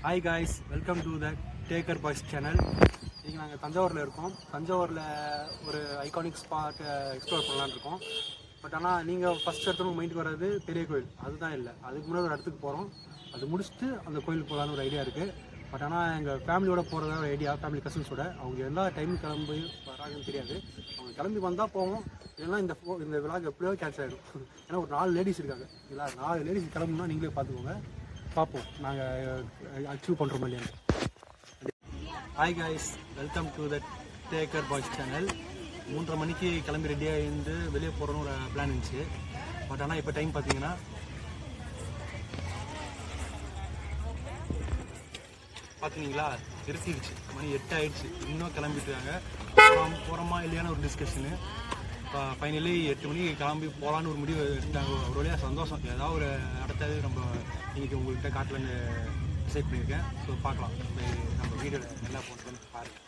Hi guys, welcome to the Taker Boys channel. இன்றைக்கி நாங்கள் தஞ்சாவூரில் இருக்கோம். தஞ்சாவூரில் ஒரு ஐகானிக் ஸ்பாட் எக்ஸ்ப்ளோர் பண்ணலான்னு இருக்கோம். பட் ஆனால் நீங்கள் ஃபஸ்ட் எடுத்தவங்க மைண்டுக்கு வர்றது பெரிய கோயில், அதுதான் இல்லை. அதுக்கு முன்னாடி ஒரு இடத்துக்கு போகிறோம். அது முடிச்சுட்டு அந்த கோயிலுக்கு போகலான்னு ஒரு ஐடியா இருக்குது. பட் ஆனால் எங்கள் ஃபேமிலியோட போகிறதா ஒரு ஐடியா, ஃபேமிலி கசின்ஸோட. அவங்க எல்லா டைமும் கிளம்பி வராங்கன்னு தெரியாது. அவங்க கிளம்பி வந்தால் போவோம், இல்லைன்னா இந்த விழாக்கு எப்படியோ கேன்சல் ஆகிடும். ஏன்னா ஒரு 4 லேடிஸ் இருக்காங்க. இல்லை 4 லேடிஸ் கிளம்புனா நீங்களே பார்த்துக்கோங்க. பார்ப்போம் நாங்கள் அச்சீவ் பண்ணுறோம் இல்லையா. Hi guys, welcome to the Taker Boys channel. 3:30 மணிக்கு கிளம்பி ரெடியாக இருந்து வெளியே போகிறோன்னு ஒரு பிளான் இருந்துச்சு. பட் ஆனால் இப்போ டைம் பார்த்தீங்கன்னா பார்த்துங்களா, இருட்டிடுச்சு. மணி 8 ஆகிடுச்சு. இன்னும் கிளம்பிட்டுருக்காங்க. போகிறோமா இல்லையான ஒரு டிஸ்கஷனு. இப்போ ஃபைனலி 8 மணிக்கு கிளம்பி போகலான்னு ஒரு முடிவு எடுத்தாங்க. ஒரு வழியாக சந்தோஷம். ஏதாவது ஒரு இடத்த நம்ம இன்றைக்கி உங்கள்கிட்ட காட்டலன்னு டிசைட் பண்ணியிருக்கேன். ஸோ பார்க்கலாம், நம்ம வீடியோவில் நல்லா போட்டு பாருங்கள்.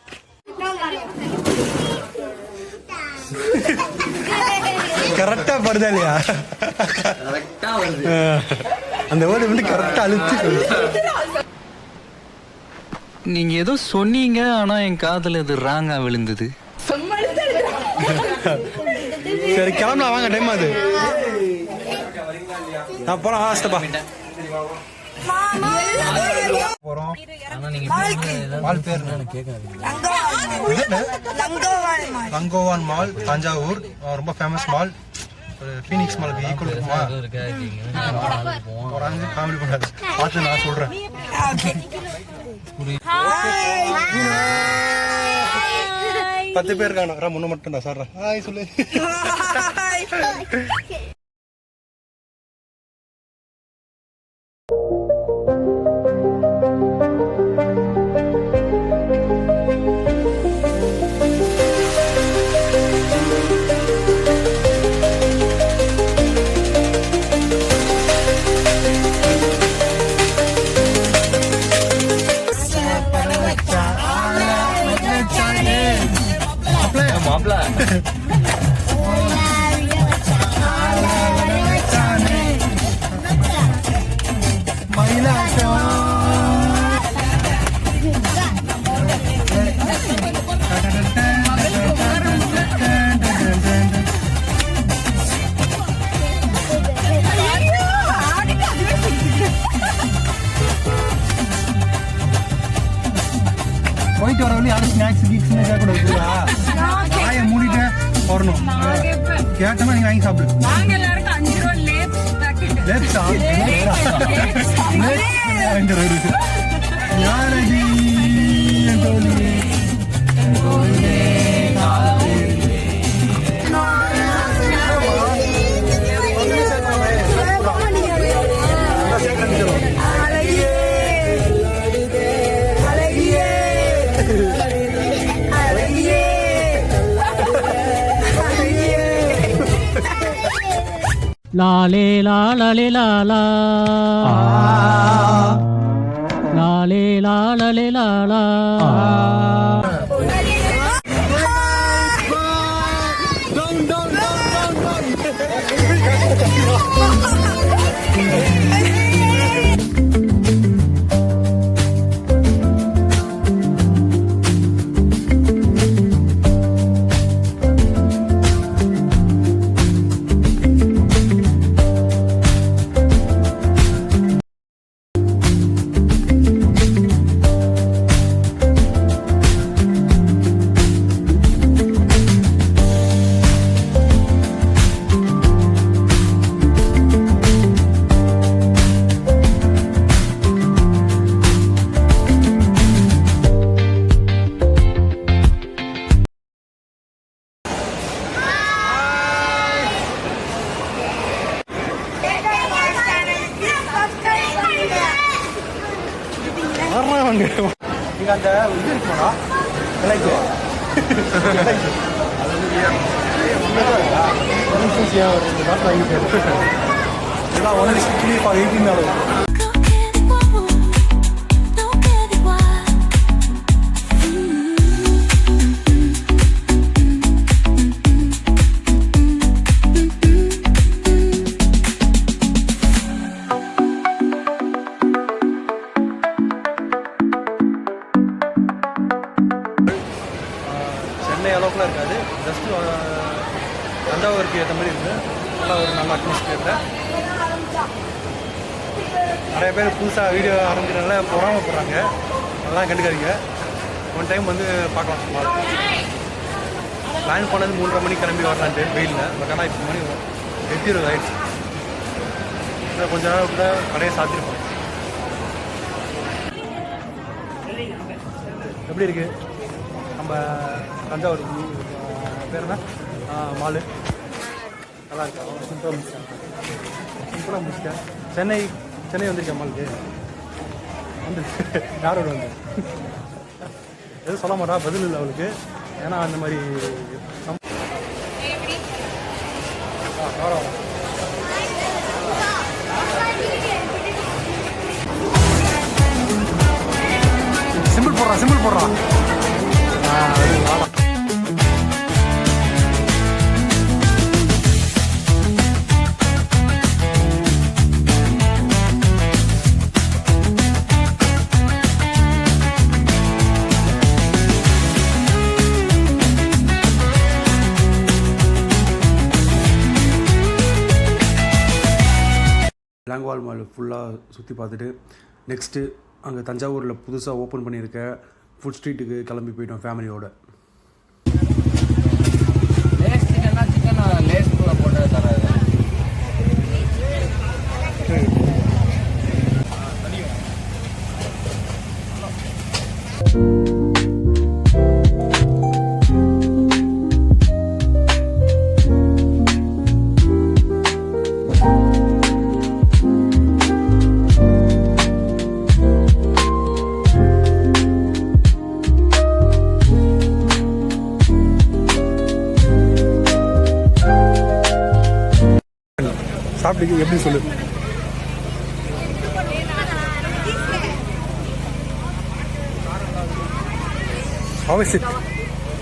கரெக்டாக படுதா இல்லையா? அந்த வேர்டு வந்து கரெக்டாக அழுத்தி. நீங்க ஏதோ சொன்னீங்க, ஆனா என் காதுல இது ராங்கா விழுந்தது. சரி கிளம்பலாம், வாங்க. டைம் அது நான் போறேன். ஆஸ்தப்பா போறோம். மால் பேர் லங்கோவான் மால், தஞ்சாவூர். ரொம்ப ஃபேமஸ் மால். ஃபீனிக்ஸ் மாலுக்கு ஈக்குவல் இருக்குமா? ஒரு 5 காமெடி பண்ணாது, பார்த்து நான் சொல்றேன். 10 பேர் இருக்காங்க. முன்ன மட்டும் தான் சார். ஹாய் சொல்லு. போயிட்டு வர வழி யாரும் ஸ்நாக்ஸ் கீக்ஸ்னு கூட இருக்குதா? வாயை மூடிட்டு வரணும். கேட்டோம்னா நீங்க வாங்கி சாப்பிடு. லேப்ஸா யாரடி தோழி? லாலே லாலே லாலா லாலே லாலே லாலா. நீங்க அந்த இது இருக்குமா விலைக்கு இதெல்லாம் ஒன்லி 18 அளவு. அளவுக்குலாம் இருக்காது. ஜஸ்ட்டு தஞ்சாவூருக்கு ஏற்ற மாதிரி இருக்குது. நல்லா ஒரு நல்ல அட்மாஸ்பியரில் நிறைய பேர் புதுசாக வீடியோ ஆரம்பிக்கிறதுனால பொறாமப்படுறாங்க. அதெல்லாம் கண்டுக்காதீங்க. ஒன் டைம் வந்து பார்க்கலாம். சும்மா பிளான் பண்ணது 3:30 மணிக்கு கிளம்பி வரலான்ட்டு வெயிலில். பட் ஆனால் இப்போ மணி 8:20 ஆயிடுச்சு. கொஞ்ச நாள் கூட கடையை சாத்திருப்போம். எப்படி இருக்குது நம்ம தஞ்சாவூர் பேர் என்ன மாலு? நல்லா இருக்கா? சிம்பிளாக முடிச்சிட்டேன். சென்னை வந்துருக்கேன் மாலுக்கு. வந்து யாரோட வந்து எதுவும் சொல்ல மாட்டா, பதில் இல்லை அவளுக்கு. ஏன்னா அந்த மாதிரி சிம்பிள் போடுறான். லாங்வால் மால் ஃபுல்லாக சுற்றி பார்த்துட்டு நெக்ஸ்ட்டு அங்கே தஞ்சாவூரில் புதுசாக ஓப்பன் பண்ணியிருக்க ஃபுட் ஸ்ட்ரீட்டுக்கு கிளம்பி போயிட்டோம் ஃபேமிலியோட. சாப்பிட்டு எப்படி சொல்லு?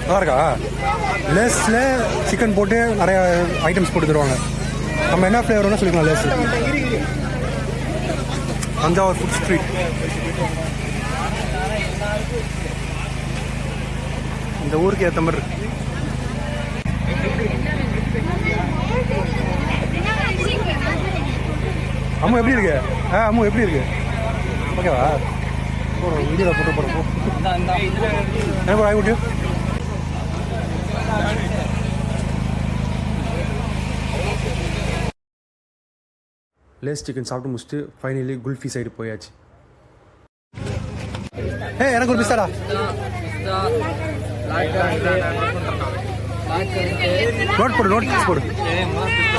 நல்லா இருக்கா? லேஸில் சிக்கன் போட்டு நிறையா ஐட்டம்ஸ் போட்டு தருவாங்க. நம்ம என்ன ஃப்ளேவர்னா சொல்லிக்கலாம். Let's Thanjavur food street. இந்த ஊருக்கு ஏற்ற மாதிரி இருக்கு. அம்மு எப்படி இருக்கு? அம்மு எப்படி இருக்கு? ஓகேவா? போகிறோம் வீடியோவில் போட்டு போகிறோம். என்ன ஆகி விட்டியோ? லேஸ் சிக்கன் சாப்பிட்டு முடிச்சுட்டு ஃபைனலி குல்ஃபி சைடு போயாச்சு. எனக்கு ஒரு பிஸ்தாடா. நோட் போடு.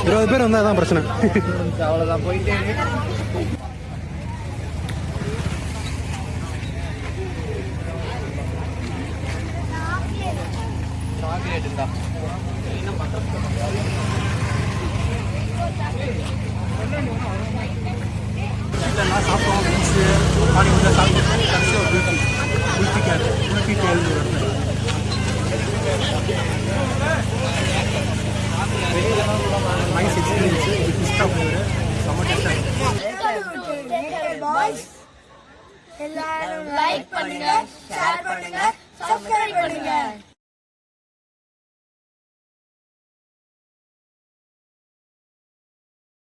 20 பேர் வந்தால் தான் பிரச்சனை. அவ்வளோதான் போயிட்டே சாப்பிட்டோம். பீச்சு மாடி வந்து சாப்பிட்டு கடைசி ஒரு குல்ஃபி கேள்வி நைஸ் எக்ஸ்பீரியன்ஸு. பிஸ்தா ஃப்ளேவரு செம்ம டேஸ்டாக. எல்லாரும் லைக் பண்ணுங்க, ஷேர் பண்ணுங்க, சப்ஸ்கிரைப் பண்ணுங்க.